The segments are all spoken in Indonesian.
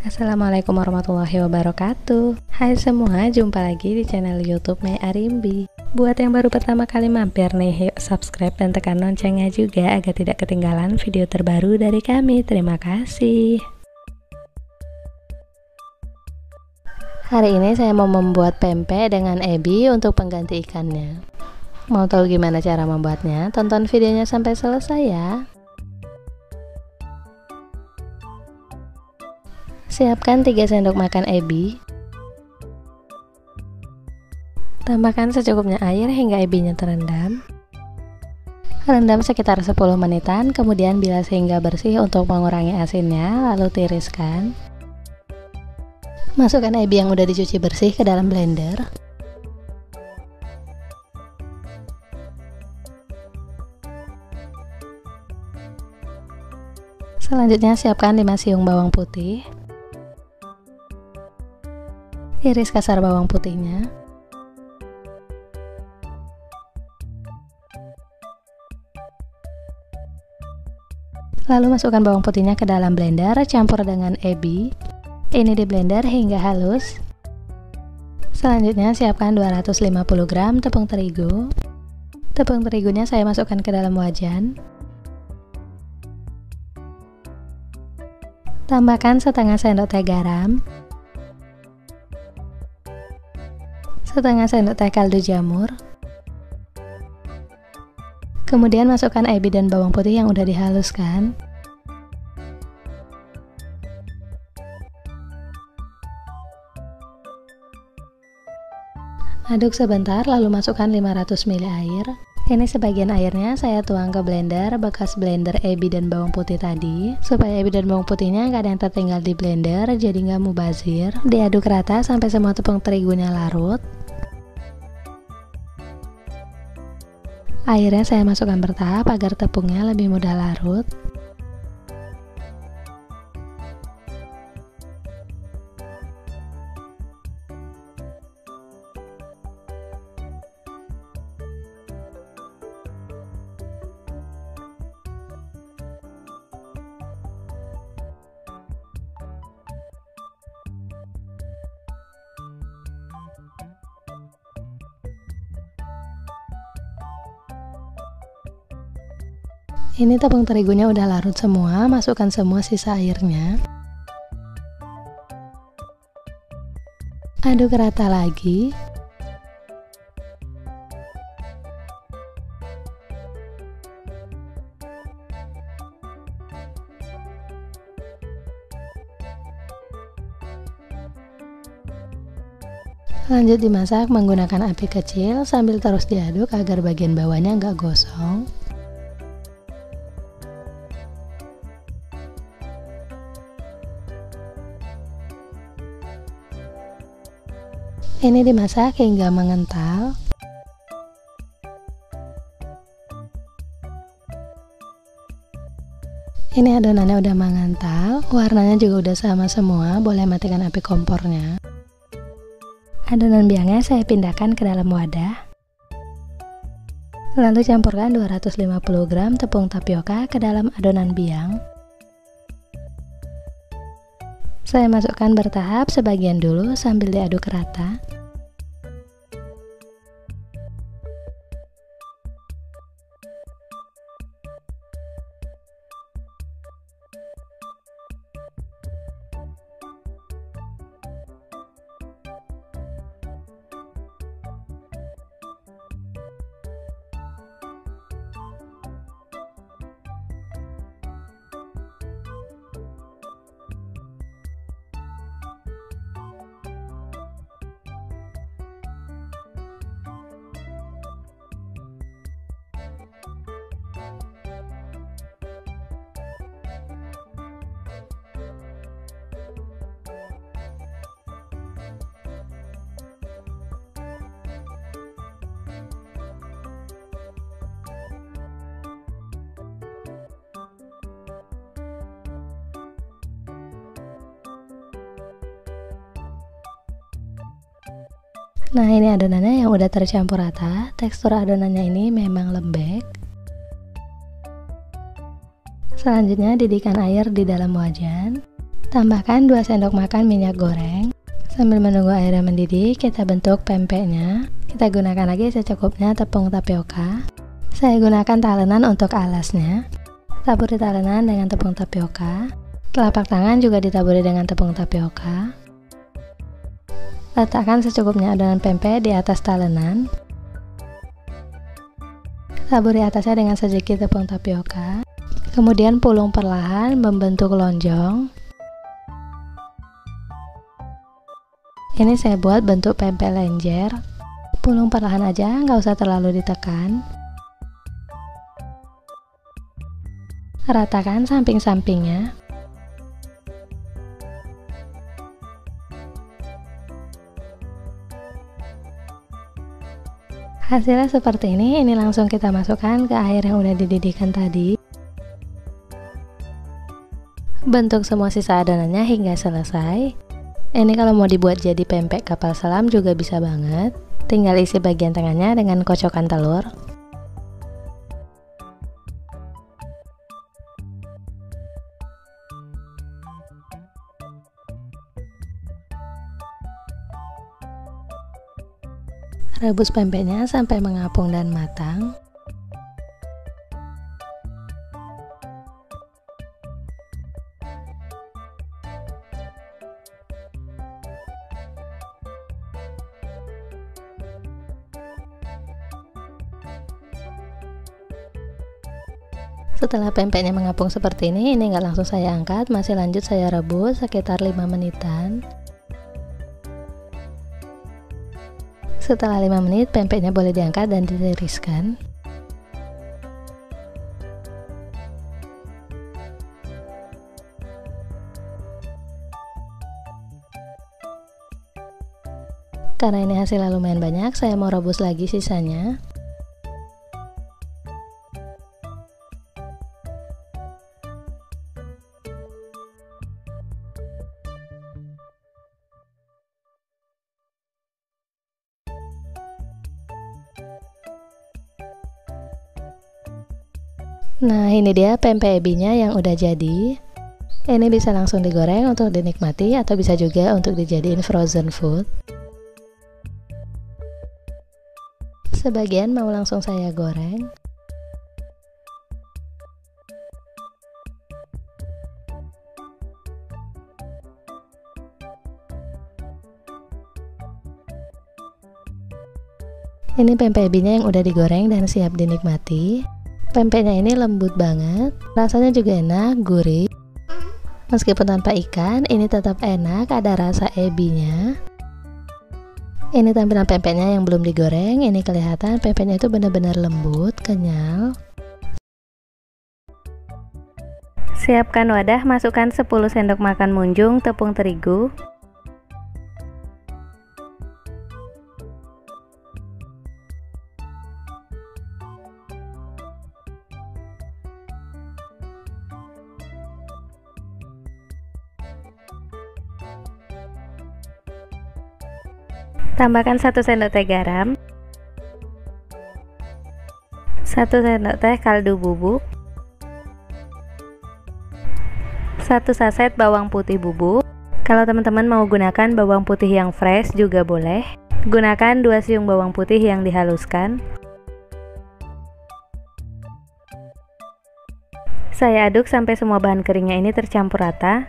Assalamualaikum warahmatullahi wabarakatuh. Hai semua, jumpa lagi di channel YouTube Mei Arimbi. Buat yang baru pertama kali mampir nih, yuk subscribe dan tekan loncengnya juga agar tidak ketinggalan video terbaru dari kami. Terima kasih. Hari ini saya mau membuat pempek dengan ebi untuk pengganti ikannya. Mau tahu gimana cara membuatnya? Tonton videonya sampai selesai ya. Siapkan 3 sendok makan ebi. Tambahkan secukupnya air hingga ebinya terendam. Rendam sekitar 10 menitan, kemudian bilas hingga bersih untuk mengurangi asinnya, lalu tiriskan. Masukkan ebi yang udah dicuci bersih ke dalam blender. Selanjutnya siapkan 5 siung bawang putih. Iris kasar bawang putihnya. Lalu masukkan bawang putihnya ke dalam blender, campur dengan ebi. Ini di blender hingga halus. Selanjutnya siapkan 250 gram tepung terigu. Tepung terigunya saya masukkan ke dalam wajan. Tambahkan setengah sendok teh garam, setengah sendok teh kaldu jamur. Kemudian masukkan ebi dan bawang putih yang udah dihaluskan. Aduk sebentar lalu masukkan 500 ml air. Ini sebagian airnya saya tuang ke blender bekas blender ebi dan bawang putih tadi, supaya ebi dan bawang putihnya nggak ada yang tertinggal di blender, jadi nggak mubazir. Diaduk rata sampai semua tepung terigunya larut. Airnya saya masukkan bertahap agar tepungnya lebih mudah larut. Ini tepung terigunya udah larut semua, masukkan semua sisa airnya. Aduk rata lagi. Lanjut dimasak menggunakan api kecil sambil terus diaduk agar bagian bawahnya nggak gosong. Ini dimasak hingga mengental. Ini adonannya udah mengental, warnanya juga udah sama semua, boleh matikan api kompornya. Adonan biangnya saya pindahkan ke dalam wadah. Lalu campurkan 250 gram tepung tapioka ke dalam adonan biang. Saya masukkan bertahap sebagian dulu sambil diaduk rata. Nah, ini adonannya yang udah tercampur rata. Tekstur adonannya ini memang lembek. Selanjutnya didihkan air di dalam wajan. Tambahkan 2 sendok makan minyak goreng. Sambil menunggu airnya mendidih, kita bentuk pempeknya. Kita gunakan lagi secukupnya tepung tapioka. Saya gunakan talenan untuk alasnya. Taburi talenan dengan tepung tapioka. Telapak tangan juga ditaburi dengan tepung tapioka. Letakkan secukupnya adonan pempek di atas talenan. Taburi atasnya dengan sedikit tepung tapioka. Kemudian pulung perlahan membentuk lonjong. Ini saya buat bentuk pempek lenjer. Pulung perlahan aja, nggak usah terlalu ditekan. Ratakan samping-sampingnya. Hasilnya seperti ini langsung kita masukkan ke air yang udah dididihkan tadi. Bentuk semua sisa adonannya hingga selesai. Ini kalau mau dibuat jadi pempek kapal selam juga bisa banget. Tinggal isi bagian tengahnya dengan kocokan telur. Rebus pempeknya sampai mengapung dan matang. Setelah pempeknya mengapung seperti ini nggak langsung saya angkat, masih lanjut saya rebus sekitar 5 menitan. Setelah 5 menit, pempeknya boleh diangkat dan ditiriskan. Karena ini hasilnya lumayan banyak, saya mau rebus lagi sisanya. Nah, ini dia pempek ebinya yang udah jadi. Ini bisa langsung digoreng untuk dinikmati atau bisa juga untuk dijadiin frozen food. Sebagian mau langsung saya goreng. Ini pempek ebinya yang udah digoreng dan siap dinikmati. Pempeknya ini lembut banget, rasanya juga enak, gurih. Meskipun tanpa ikan, ini tetap enak, ada rasa ebinya. Ini tampilan pempeknya yang belum digoreng, ini kelihatan pempeknya itu benar-benar lembut, kenyal. Siapkan wadah, masukkan 10 sendok makan munjung tepung terigu. Tambahkan 1 sendok teh garam, 1 sendok teh kaldu bubuk, 1 saset bawang putih bubuk. Kalau teman-teman mau gunakan bawang putih yang fresh juga boleh. Gunakan 2 siung bawang putih yang dihaluskan. Saya aduk sampai semua bahan keringnya ini tercampur rata.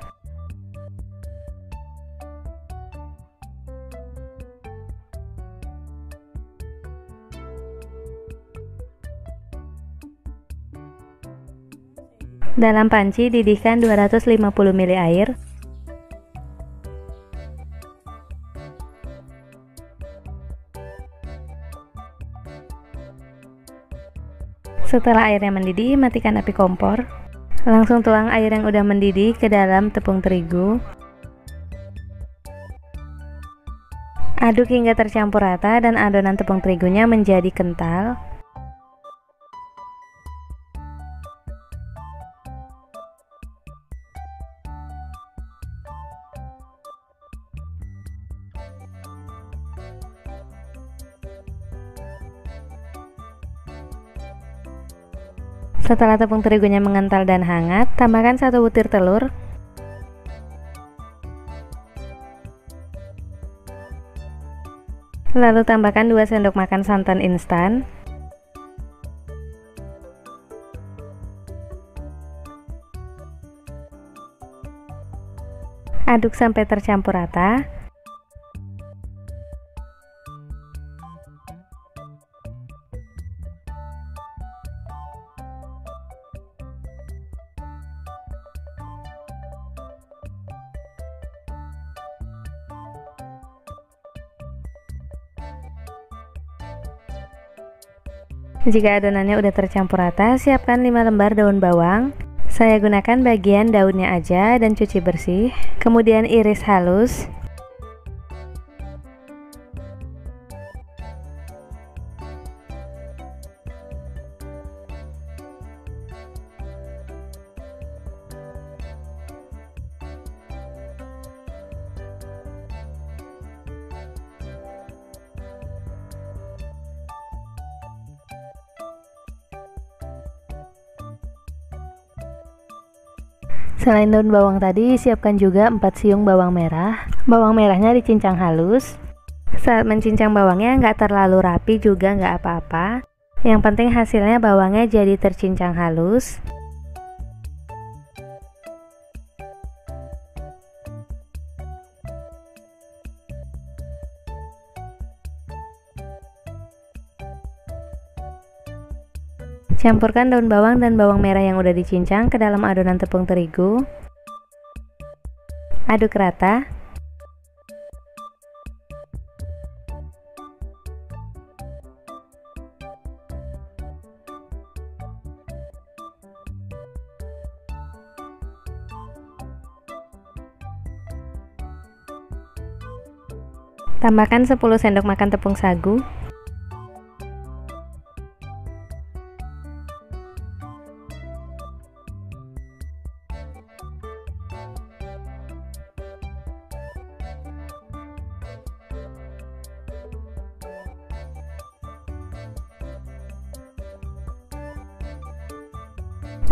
Dalam panci didihkan 250 ml air. Setelah airnya mendidih, matikan api kompor. Langsung tuang air yang udah mendidih ke dalam tepung terigu. Aduk hingga tercampur rata dan adonan tepung terigunya menjadi kental. Setelah tepung terigunya mengental dan hangat, tambahkan 1 butir telur. Lalu tambahkan 2 sendok makan santan instan. Aduk sampai tercampur rata. Jika adonannya udah tercampur rata, siapkan 5 lembar daun bawang. Saya gunakan bagian daunnya aja dan cuci bersih, kemudian iris halus. Selain daun bawang tadi, siapkan juga 4 siung bawang merah. Bawang merahnya dicincang halus. Saat mencincang bawangnya nggak terlalu rapi juga nggak apa-apa. Yang penting hasilnya bawangnya jadi tercincang halus. Campurkan daun bawang dan bawang merah yang udah dicincang ke dalam adonan tepung terigu. Aduk rata. Tambahkan 10 sendok makan tepung sagu.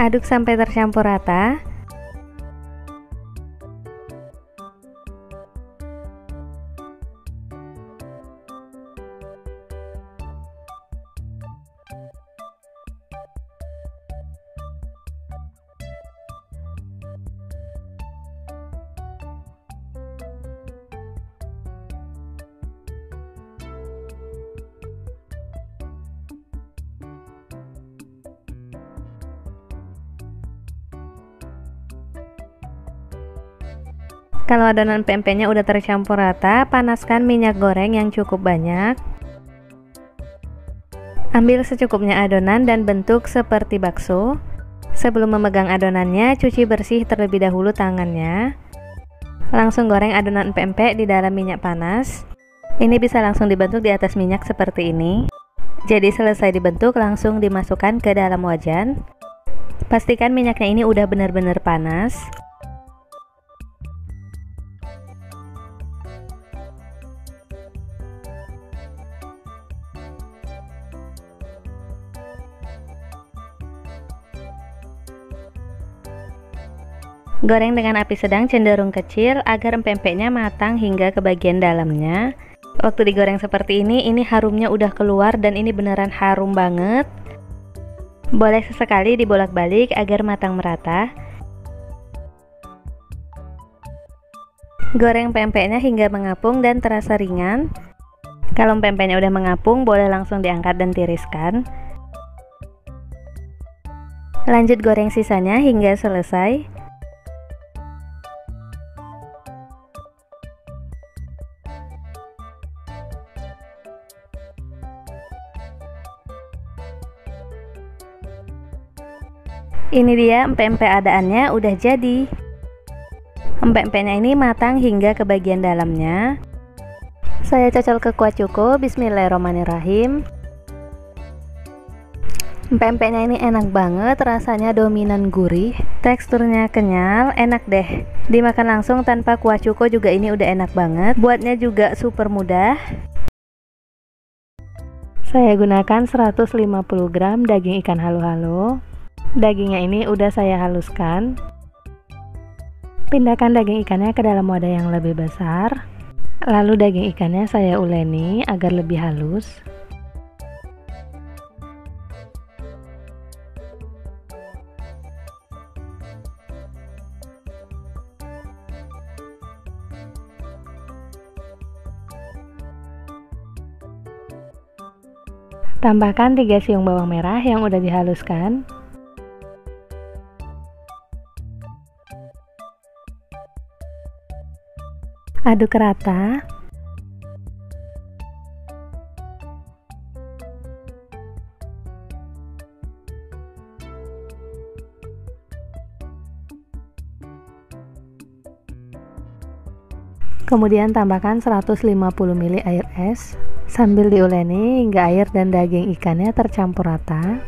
Aduk sampai tercampur rata. Kalau adonan pempeknya udah tercampur rata, panaskan minyak goreng yang cukup banyak. Ambil secukupnya adonan dan bentuk seperti bakso. Sebelum memegang adonannya, cuci bersih terlebih dahulu tangannya. Langsung goreng adonan pempek di dalam minyak panas. Ini bisa langsung dibentuk di atas minyak seperti ini. Jadi selesai dibentuk, langsung dimasukkan ke dalam wajan. Pastikan minyaknya ini udah benar-benar panas. Goreng dengan api sedang cenderung kecil agar pempeknya matang hingga ke bagian dalamnya. Waktu digoreng seperti ini harumnya udah keluar dan ini beneran harum banget. Boleh sesekali dibolak-balik agar matang merata. Goreng pempeknya hingga mengapung dan terasa ringan. Kalau pempeknya udah mengapung, boleh langsung diangkat dan tiriskan. Lanjut goreng sisanya hingga selesai. Ini dia empek-empek adaannya udah jadi. Empek-empeknya ini matang hingga ke bagian dalamnya. Saya cocol ke kuah cuko. Bismillahirrahmanirrahim. Empek-empeknya ini enak banget, rasanya dominan gurih, teksturnya kenyal, enak deh. Dimakan langsung tanpa kuah cuko juga ini udah enak banget. Buatnya juga super mudah. Saya gunakan 150 gram daging ikan halo-halo. Dagingnya ini udah saya haluskan. Pindahkan daging ikannya ke dalam wadah yang lebih besar. Lalu daging ikannya saya uleni agar lebih halus. Tambahkan 3 siung bawang merah yang udah dihaluskan. Aduk rata. Kemudian tambahkan 150 ml air es sambil diuleni hingga air dan daging ikannya tercampur rata.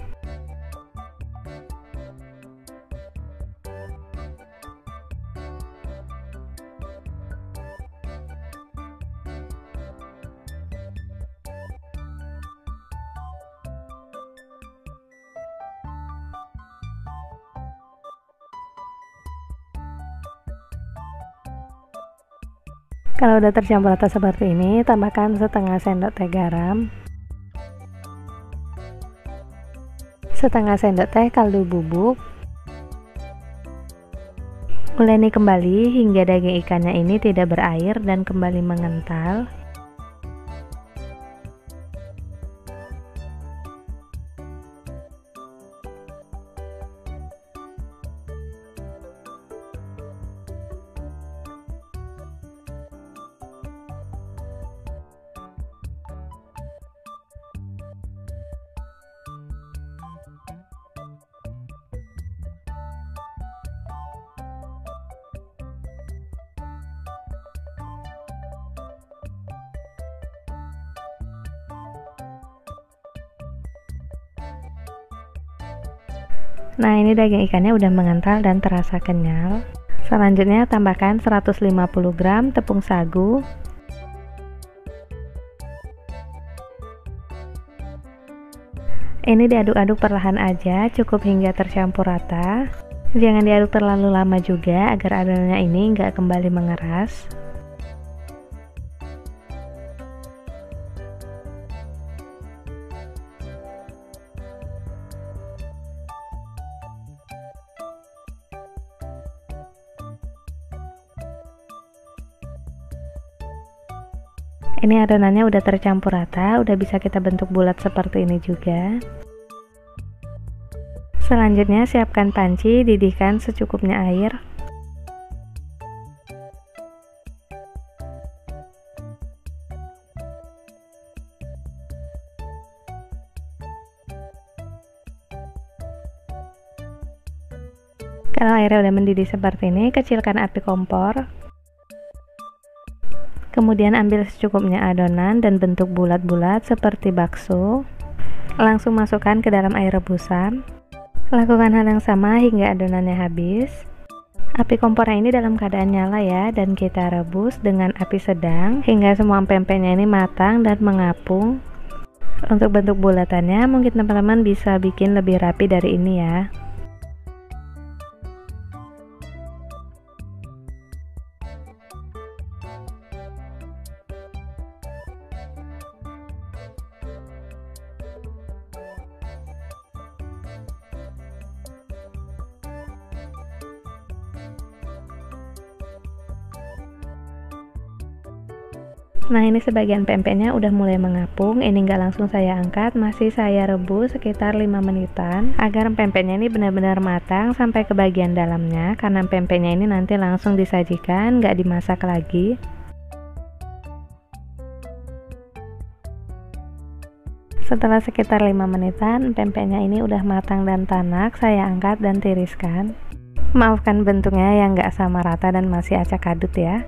Kalau udah tercampur rata seperti ini, tambahkan setengah sendok teh garam, setengah sendok teh kaldu bubuk. Uleni kembali hingga daging ikannya ini tidak berair dan kembali mengental. Nah, ini daging ikannya udah mengental dan terasa kenyal. Selanjutnya tambahkan 150 gram tepung sagu. Ini diaduk-aduk perlahan aja, cukup hingga tercampur rata. Jangan diaduk terlalu lama juga agar adonannya ini nggak kembali mengeras. Ini adonannya udah tercampur rata, udah bisa kita bentuk bulat seperti ini juga. Selanjutnya siapkan panci, didihkan secukupnya air. Kalau airnya udah mendidih seperti ini, kecilkan api kompor. Kemudian ambil secukupnya adonan dan bentuk bulat-bulat seperti bakso. Langsung masukkan ke dalam air rebusan. Lakukan hal yang sama hingga adonannya habis. Api kompornya ini dalam keadaan nyala ya, dan kita rebus dengan api sedang hingga semua pempeknya ini matang dan mengapung. Untuk bentuk bulatannya mungkin teman-teman bisa bikin lebih rapi dari ini ya. Nah, ini sebagian pempeknya udah mulai mengapung. Ini nggak langsung saya angkat, masih saya rebus sekitar 5 menitan agar pempeknya ini benar-benar matang sampai ke bagian dalamnya, karena pempeknya ini nanti langsung disajikan, nggak dimasak lagi. Setelah sekitar 5 menitan, pempeknya ini udah matang dan tanak, saya angkat dan tiriskan. Maafkan bentuknya yang nggak sama rata dan masih acak adut ya.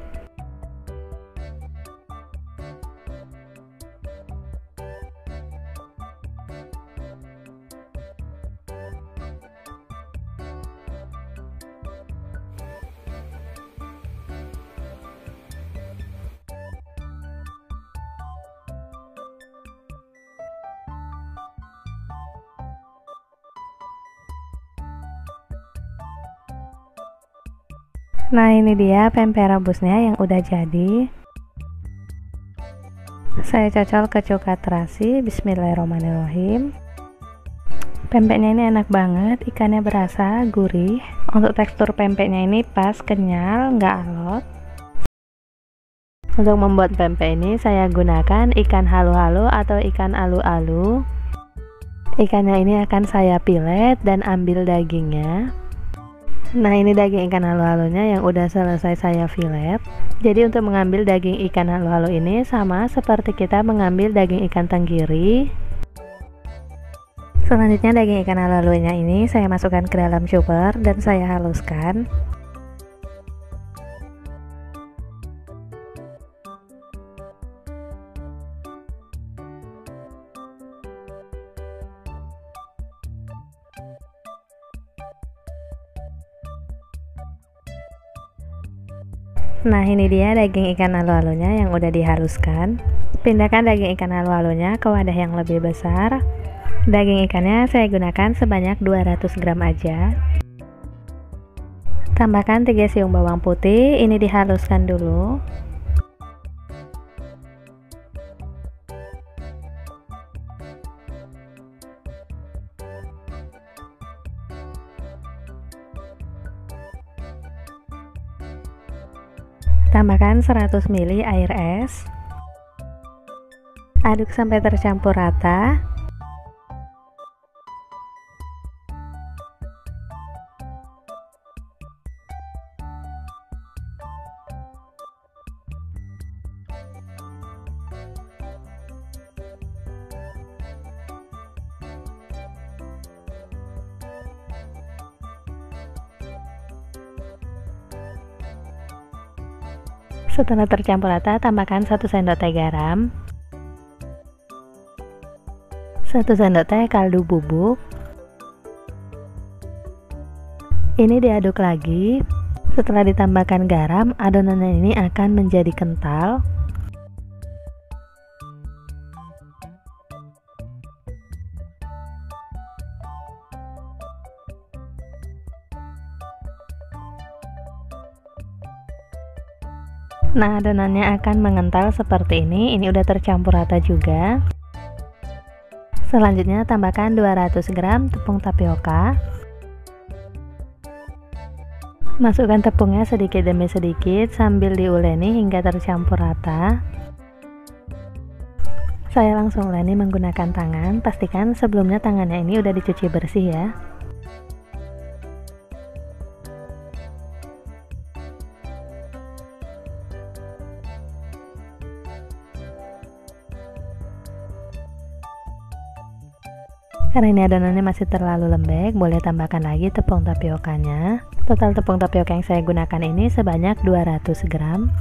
Nah, ini dia pempek rebusnya yang udah jadi. Saya cocol ke coklat terasi. Bismillahirrahmanirrahim. Pempeknya ini enak banget, ikannya berasa gurih. Untuk tekstur pempeknya ini pas, kenyal, nggak alot. Untuk membuat pempek ini saya gunakan ikan halu-halu atau ikan alu-alu. Ikannya ini akan saya pilet dan ambil dagingnya. Nah, ini daging ikan halu-halunya yang udah selesai saya filet. Jadi untuk mengambil daging ikan halu-halu ini sama seperti kita mengambil daging ikan tenggiri. Selanjutnya daging ikan halu-halunya ini saya masukkan ke dalam chopper dan saya haluskan. Nah, ini dia daging ikan halu-halunya yang udah dihaluskan. Pindahkan daging ikan halu-halunya ke wadah yang lebih besar. Daging ikannya saya gunakan sebanyak 200 gram aja. Tambahkan 3 siung bawang putih, ini dihaluskan dulu. Tambahkan 100 ml air es. Aduk sampai tercampur rata. Setelah tercampur rata, tambahkan 1 sendok teh garam, 1 sendok teh kaldu bubuk. Ini diaduk lagi. Setelah ditambahkan garam, adonannya ini akan menjadi kental. Nah, adonannya akan mengental seperti ini. Ini udah tercampur rata juga. Selanjutnya tambahkan 200 gram tepung tapioka. Masukkan tepungnya sedikit demi sedikit sambil diuleni hingga tercampur rata. Saya langsung uleni menggunakan tangan. Pastikan sebelumnya tangannya ini udah dicuci bersih ya. Karena ini adonannya masih terlalu lembek, boleh tambahkan lagi tepung tapiokanya. Total tepung tapioka yang saya gunakan ini sebanyak 200 gram.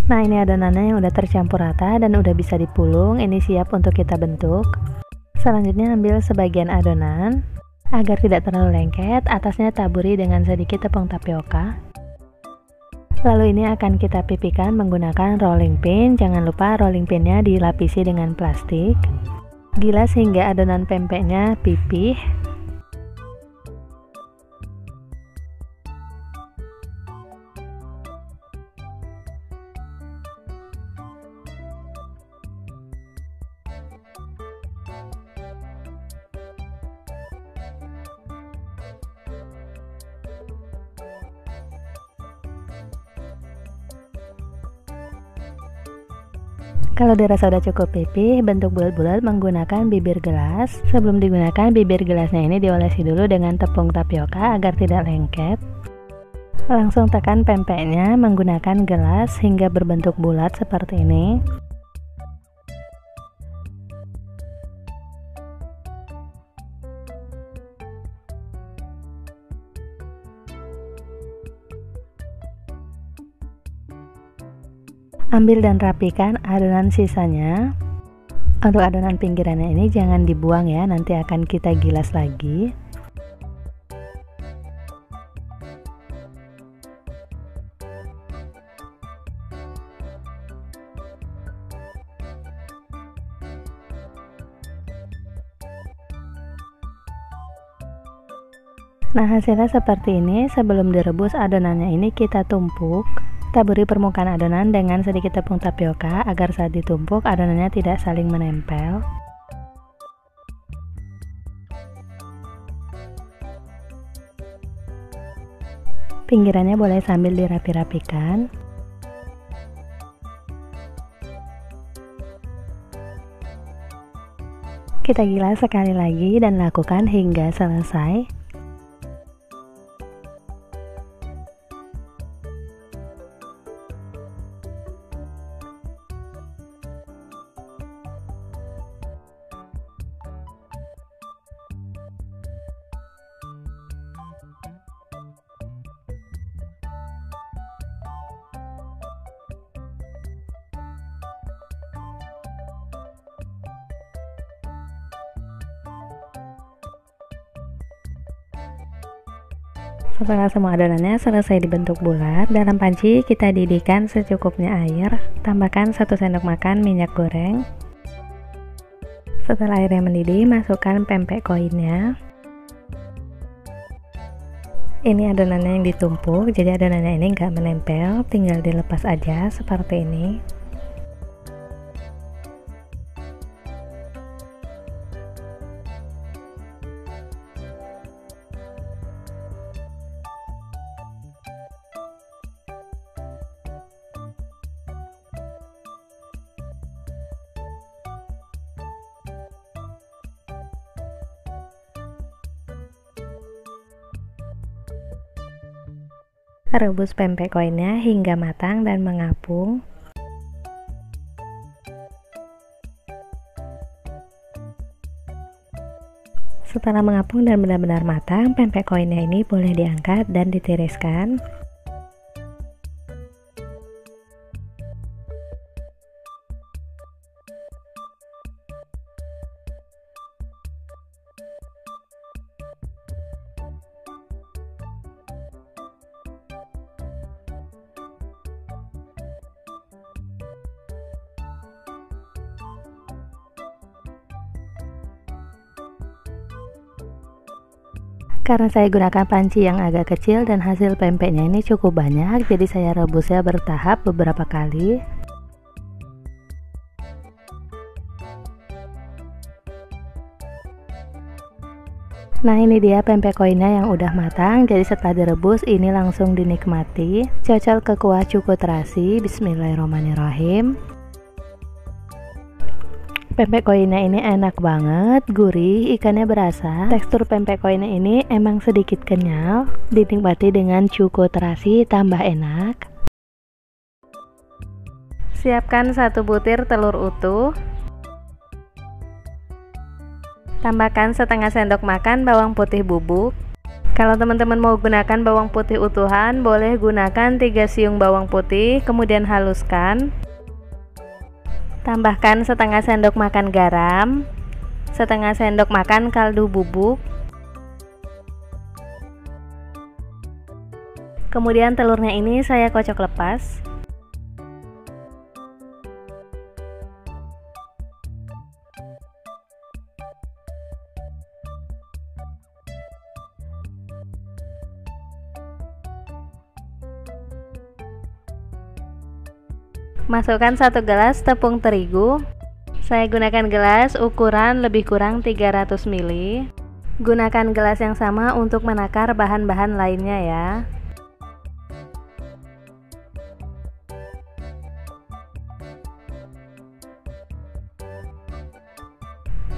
Nah, ini adonannya yang udah tercampur rata dan udah bisa dipulung. Ini siap untuk kita bentuk. Selanjutnya ambil sebagian adonan. Agar tidak terlalu lengket, atasnya taburi dengan sedikit tepung tapioka. Lalu ini akan kita pipihkan menggunakan rolling pin. Jangan lupa rolling pinnya dilapisi dengan plastik. Gilas hingga adonan pempeknya pipih. Kalau dirasa udah cukup pipih, bentuk bulat-bulat menggunakan bibir gelas. Sebelum digunakan, bibir gelasnya ini diolesi dulu dengan tepung tapioka agar tidak lengket. Langsung tekan pempeknya menggunakan gelas hingga berbentuk bulat seperti ini. Ambil dan rapikan adonan sisanya. Untuk adonan pinggirannya ini jangan dibuang ya, nanti akan kita gilas lagi. Nah, hasilnya seperti ini. Sebelum direbus, adonannya ini kita tumpuk. Taburi permukaan adonan dengan sedikit tepung tapioka agar saat ditumpuk adonannya tidak saling menempel. Pinggirannya boleh sambil dirapi-rapikan. Kita gilas sekali lagi dan lakukan hingga selesai. Setelah semua adonannya selesai dibentuk bulat, dalam panci kita didihkan secukupnya air. Tambahkan 1 sendok makan minyak goreng. Setelah airnya mendidih, masukkan pempek koinnya. Ini adonannya yang ditumpuk, jadi adonannya ini nggak menempel, tinggal dilepas aja seperti ini. Rebus pempek koinnya hingga matang dan mengapung. Setelah mengapung dan benar-benar matang, pempek koinnya ini boleh diangkat dan ditiriskan. Karena saya gunakan panci yang agak kecil dan hasil pempeknya ini cukup banyak, jadi saya rebusnya bertahap beberapa kali. Nah, ini dia pempek koinnya yang udah matang. Jadi setelah direbus ini langsung dinikmati. Cocol ke kuah cuko terasi. Bismillahirrahmanirrahim. Pempek koinnya ini enak banget, gurih, ikannya berasa. Tekstur pempek koinnya ini emang sedikit kenyal, dinikmati dengan cuko terasi tambah enak. Siapkan 1 butir telur utuh. Tambahkan setengah sendok makan bawang putih bubuk. Kalau teman-teman mau gunakan bawang putih utuhan, boleh gunakan 3 siung bawang putih, kemudian haluskan. Tambahkan setengah sendok makan garam, setengah sendok makan kaldu bubuk. Kemudian telurnya ini saya kocok lepas. Masukkan 1 gelas tepung terigu. Saya gunakan gelas ukuran lebih kurang 300 ml. Gunakan gelas yang sama untuk menakar bahan-bahan lainnya ya.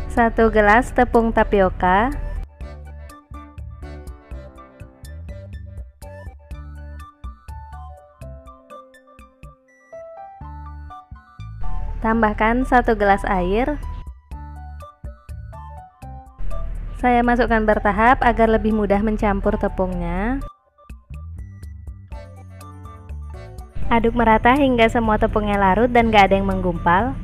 Satu gelas tepung tapioka. Tambahkan 1 gelas air. Saya masukkan bertahap agar lebih mudah mencampur tepungnya. Aduk merata hingga semua tepungnya larut dan gak ada yang menggumpal.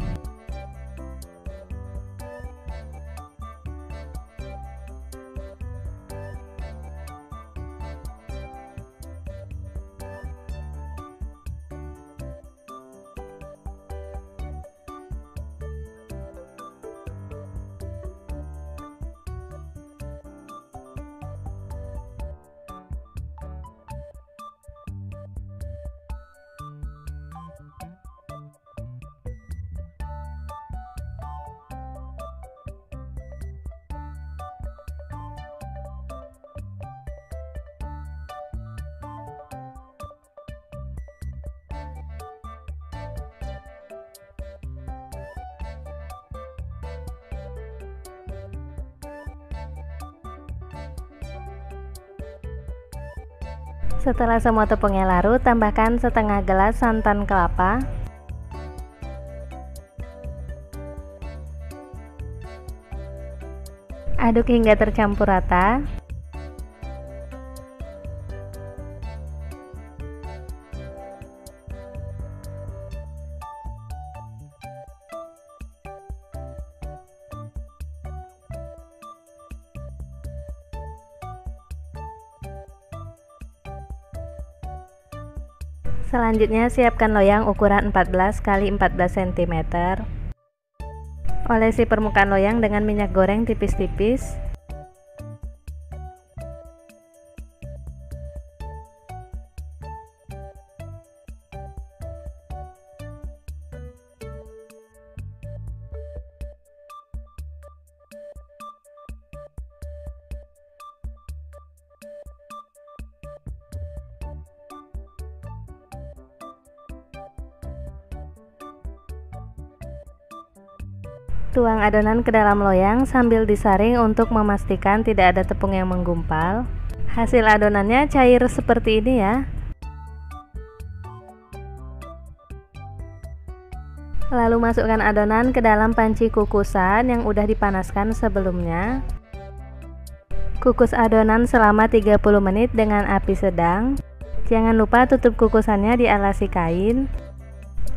Setelah semua tepungnya larut, tambahkan setengah gelas santan kelapa. Aduk hingga tercampur rata. Selanjutnya siapkan loyang ukuran 14 x 14 cm. Olesi permukaan loyang dengan minyak goreng tipis-tipis. Tuang adonan ke dalam loyang sambil disaring untuk memastikan tidak ada tepung yang menggumpal. Hasil adonannya cair seperti ini ya. Lalu masukkan adonan ke dalam panci kukusan yang udah dipanaskan sebelumnya. Kukus adonan selama 30 menit dengan api sedang. Jangan lupa tutup kukusannya dialasi kain.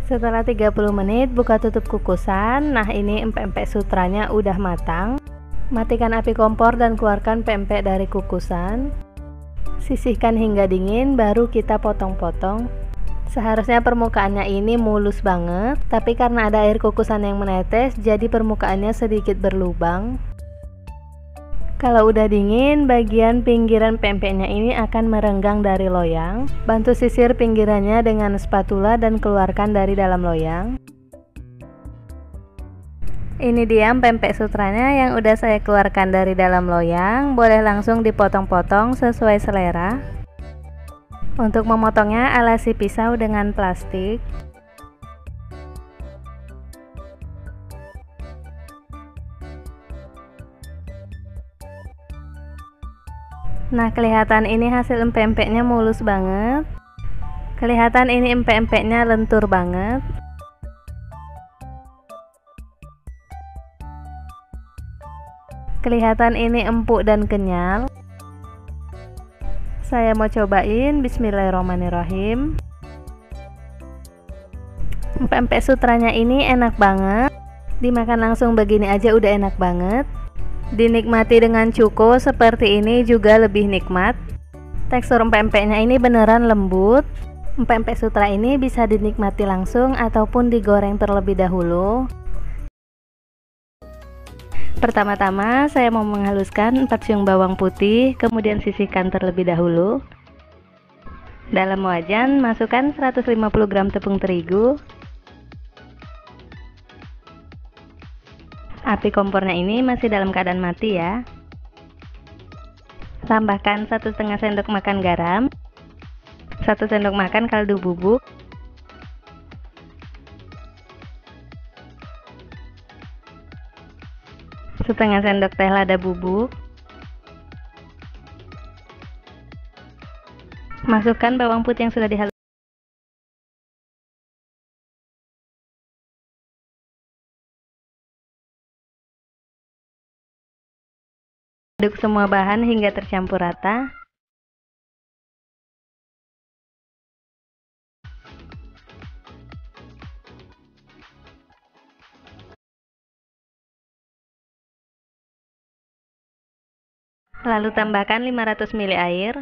Setelah 30 menit buka tutup kukusan. Nah, ini empek-empek sutranya udah matang. Matikan api kompor dan keluarkan pempek dari kukusan. Sisihkan hingga dingin, baru kita potong-potong. Seharusnya permukaannya ini mulus banget, tapi karena ada air kukusan yang menetes, jadi permukaannya sedikit berlubang. Kalau udah dingin, bagian pinggiran pempeknya ini akan merenggang dari loyang. Bantu sisir pinggirannya dengan spatula dan keluarkan dari dalam loyang. Ini dia pempek sutranya yang udah saya keluarkan dari dalam loyang. Boleh langsung dipotong-potong sesuai selera. Untuk memotongnya, alasi pisau dengan plastik. Nah, kelihatan ini hasil empek-empeknya mulus banget. Kelihatan ini empek-empeknya lentur banget. Kelihatan ini empuk dan kenyal. Saya mau cobain, bismillahirrahmanirrahim. Empek-empek sutranya ini enak banget. Dimakan langsung begini aja udah enak banget. Dinikmati dengan cuko seperti ini juga lebih nikmat. Tekstur empek-empeknya ini beneran lembut. Empek-empek sutra ini bisa dinikmati langsung ataupun digoreng terlebih dahulu. Pertama-tama saya mau menghaluskan 4 siung bawang putih, kemudian sisihkan terlebih dahulu. Dalam wajan masukkan 150 gram tepung terigu. Api kompornya ini masih dalam keadaan mati ya. Tambahkan 1,5 sendok makan garam, 1 sendok makan kaldu bubuk, setengah sendok teh lada bubuk. Masukkan bawang putih yang sudah dihaluskan. Aduk semua bahan hingga tercampur rata. Lalu tambahkan 500 ml air.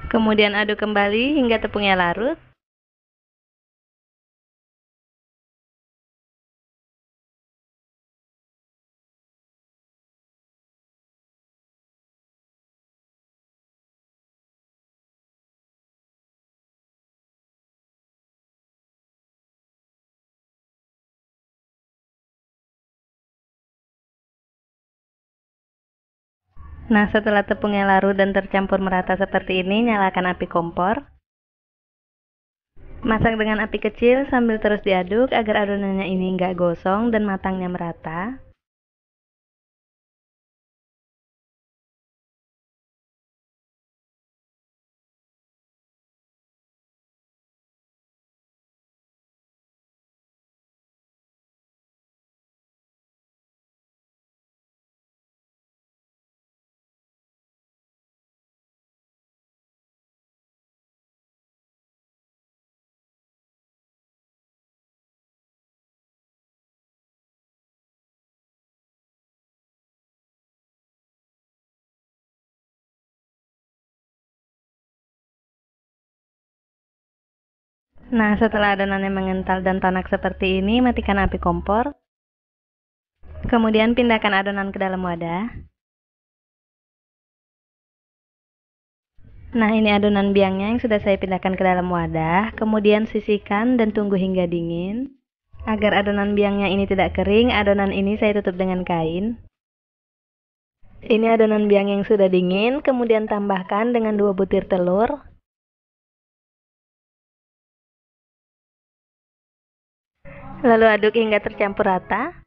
Kemudian aduk kembali hingga tepungnya larut. Nah, setelah tepungnya larut dan tercampur merata seperti ini, nyalakan api kompor. Masak dengan api kecil sambil terus diaduk agar adonannya ini nggak gosong dan matangnya merata. Nah, setelah adonannya mengental dan tanak seperti ini, matikan api kompor. Kemudian pindahkan adonan ke dalam wadah. Nah, ini adonan biangnya yang sudah saya pindahkan ke dalam wadah. Kemudian sisihkan dan tunggu hingga dingin. Agar adonan biangnya ini tidak kering, adonan ini saya tutup dengan kain. Ini adonan biang yang sudah dingin, kemudian tambahkan dengan 2 butir telur. Lalu aduk hingga tercampur rata.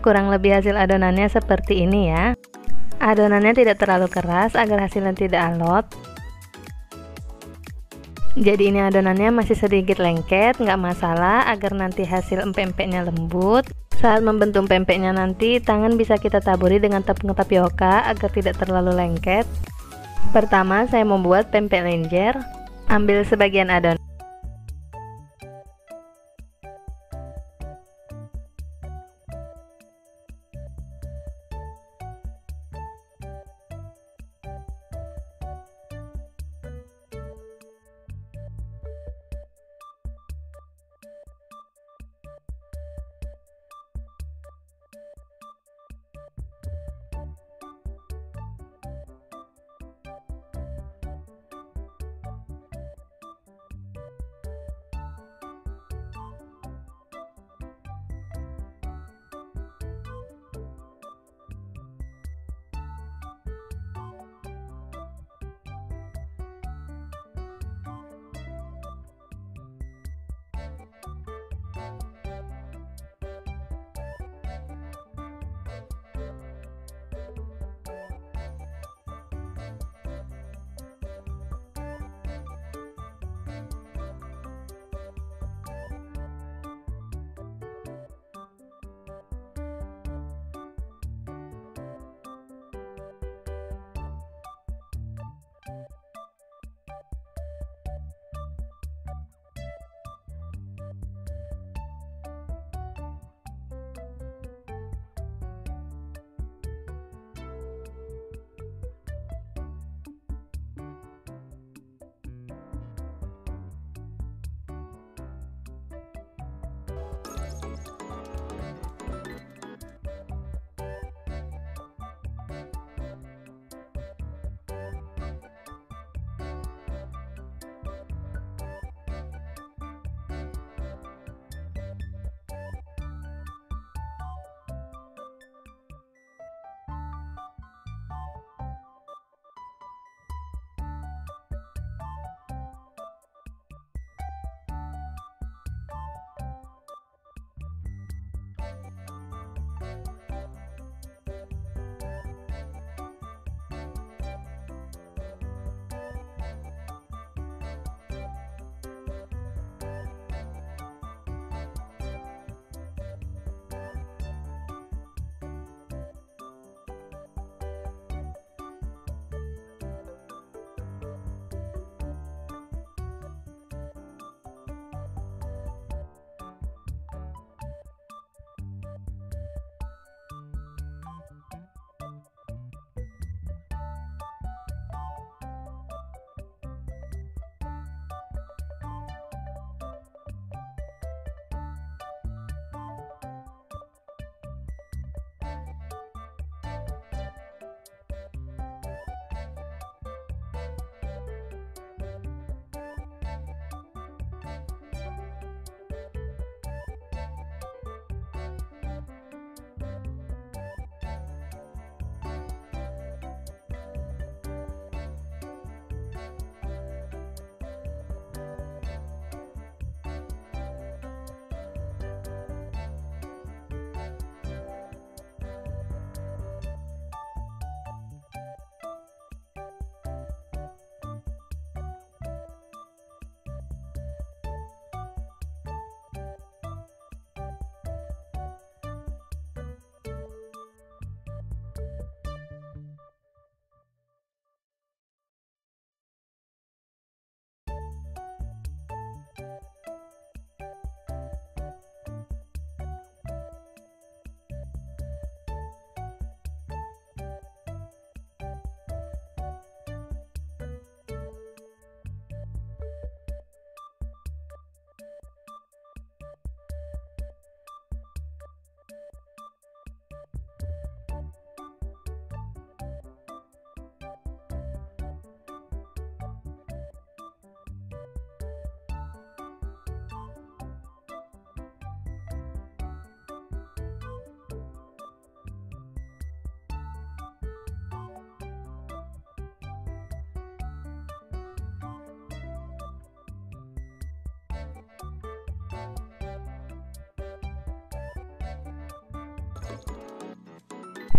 Kurang lebih hasil adonannya seperti ini ya. Adonannya tidak terlalu keras agar hasilnya tidak alot. Jadi ini adonannya masih sedikit lengket, nggak masalah agar nanti hasil empek-empeknya lembut. Saat membentuk pempeknya nanti, tangan bisa kita taburi dengan tepung tapioka agar tidak terlalu lengket. Pertama, saya membuat pempek lenjer. Ambil sebagian adonan.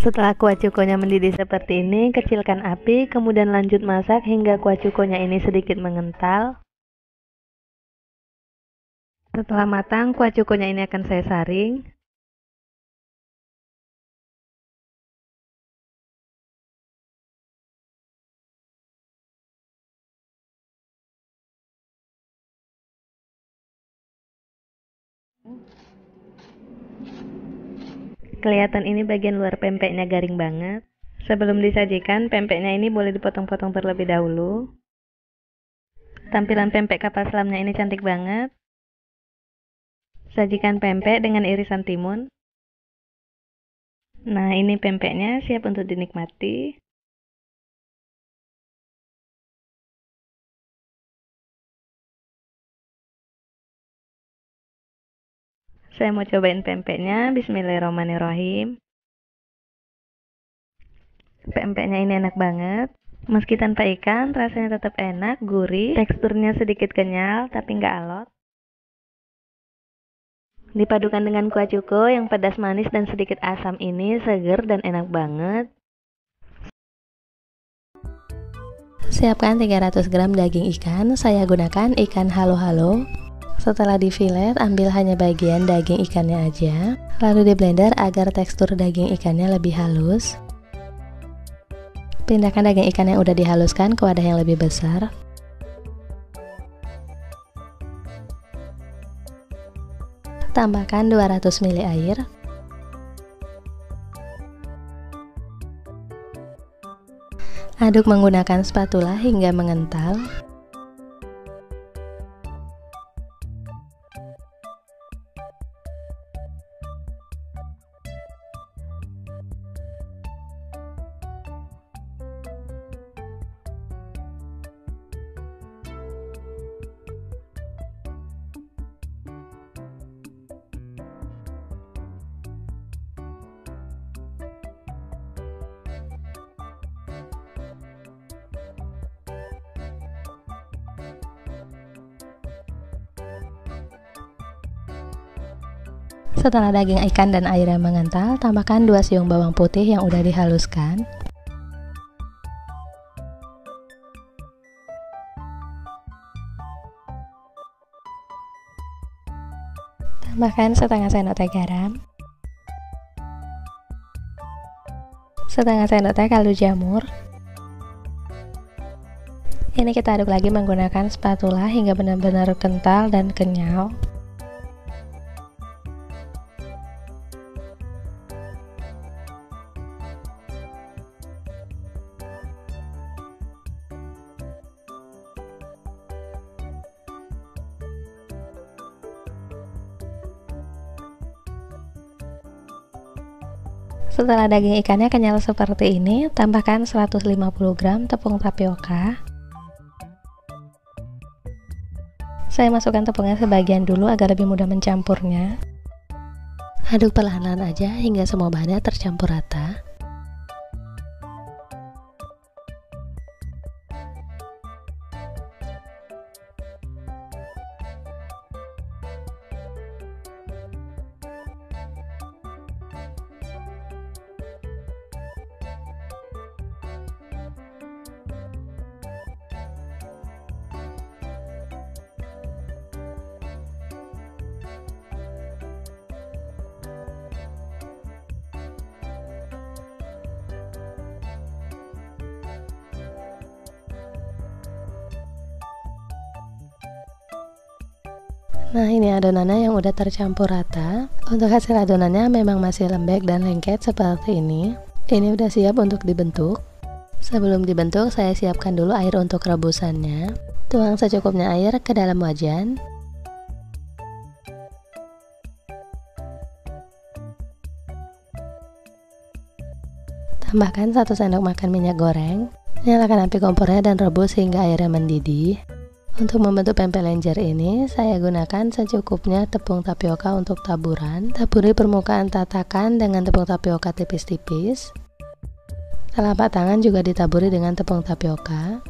Setelah kuah cukonya mendidih seperti ini, kecilkan api, kemudian lanjut masak hingga kuah cukonya ini sedikit mengental. Setelah matang, kuah cukonya ini akan saya saring. Kelihatan ini bagian luar pempeknya garing banget. Sebelum disajikan, pempeknya ini boleh dipotong-potong terlebih dahulu. Tampilan pempek kapal selamnya ini cantik banget. Sajikan pempek dengan irisan timun. Nah, ini pempeknya siap untuk dinikmati. Saya mau cobain pempeknya. Bismillahirrahmanirrahim. Pempeknya ini enak banget. Meski tanpa ikan, rasanya tetap enak, gurih, teksturnya sedikit kenyal, tapi nggak alot. Dipadukan dengan kuah cuko yang pedas manis dan sedikit asam ini, seger dan enak banget. Siapkan 300 gram daging ikan, saya gunakan ikan halo-halo. Setelah difilet, ambil hanya bagian daging ikannya aja, lalu di blender agar tekstur daging ikannya lebih halus. Pindahkan daging ikan yang udah dihaluskan ke wadah yang lebih besar. Tambahkan 200 ml air. Aduk menggunakan spatula hingga mengental. Setelah daging ikan dan airnya mengental, tambahkan 2 siung bawang putih yang udah dihaluskan. Tambahkan setengah sendok teh garam, setengah sendok teh kaldu jamur. Ini kita aduk lagi menggunakan spatula hingga benar-benar kental dan kenyal. Setelah daging ikannya kenyal seperti ini, tambahkan 150 gram tepung tapioka. Saya masukkan tepungnya sebagian dulu agar lebih mudah mencampurnya. Aduk perlahan-lahan aja hingga semua bahannya tercampur rata. Nah, ini adonannya yang udah tercampur rata. Untuk hasil adonannya memang masih lembek dan lengket seperti ini. Ini udah siap untuk dibentuk. Sebelum dibentuk, saya siapkan dulu air untuk rebusannya. Tuang secukupnya air ke dalam wajan. Tambahkan 1 sendok makan minyak goreng. Nyalakan api kompornya dan rebus hingga airnya mendidih. Untuk membentuk pempek lenjer ini, saya gunakan secukupnya tepung tapioka untuk taburan. Taburi permukaan tatakan dengan tepung tapioka tipis-tipis. Telapak tangan juga ditaburi dengan tepung tapioka.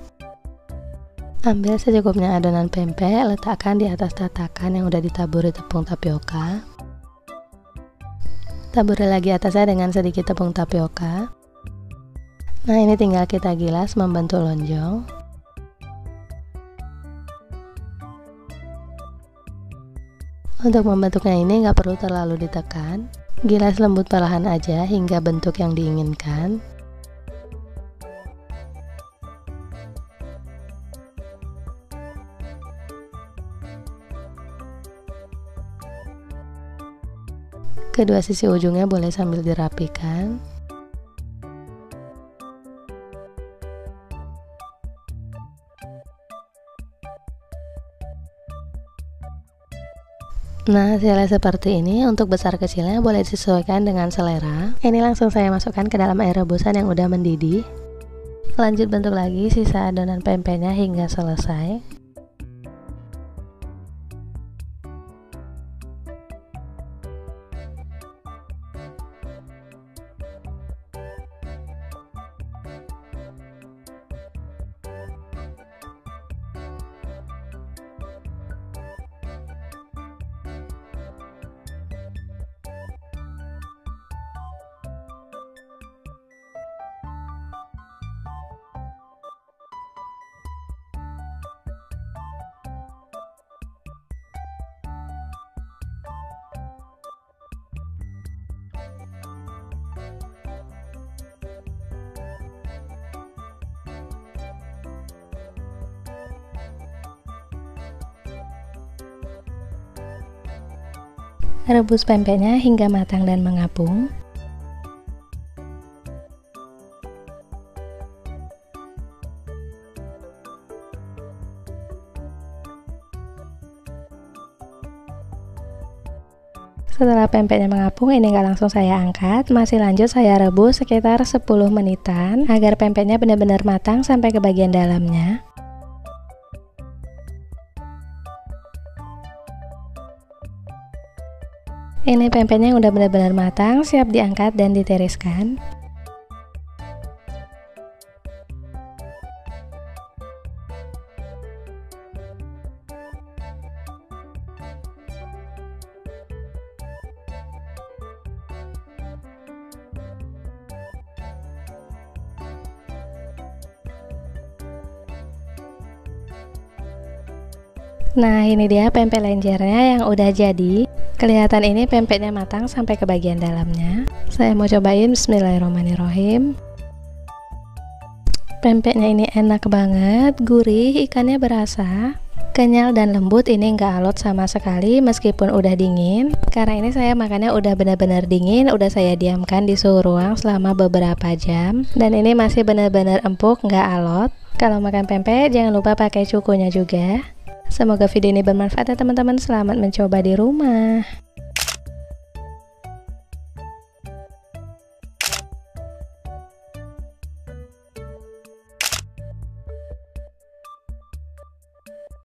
Ambil secukupnya adonan pempek, letakkan di atas tatakan yang udah ditaburi tepung tapioka. Taburi lagi atasnya dengan sedikit tepung tapioka. Nah, ini tinggal kita gilas membentuk lonjong. Untuk membentuknya ini nggak perlu terlalu ditekan. Gilas lembut perlahan aja hingga bentuk yang diinginkan. Kedua sisi ujungnya boleh sambil dirapikan. Nah, hasilnya seperti ini. Untuk besar kecilnya boleh disesuaikan dengan selera. Ini langsung saya masukkan ke dalam air rebusan yang udah mendidih. Lanjut bentuk lagi sisa adonan pempeknya hingga selesai. Rebus pempeknya hingga matang dan mengapung. Setelah pempeknya mengapung, ini nggak langsung saya angkat, masih lanjut saya rebus sekitar 10 menitan agar pempeknya benar-benar matang sampai ke bagian dalamnya. Ini pempeknya udah benar-benar matang, siap diangkat dan ditiriskan. Nah, ini dia pempek lenjernya yang udah jadi. Kelihatan ini pempeknya matang sampai ke bagian dalamnya. Saya mau cobain, bismillahirrahmanirrahim. Pempeknya ini enak banget, gurih, ikannya berasa, kenyal dan lembut. Ini nggak alot sama sekali meskipun udah dingin. Karena ini saya makannya udah benar-benar dingin, udah saya diamkan di suhu ruang selama beberapa jam. Dan ini masih benar-benar empuk, nggak alot. Kalau makan pempek jangan lupa pakai cukunya juga. Semoga video ini bermanfaat ya teman-teman. Selamat mencoba di rumah.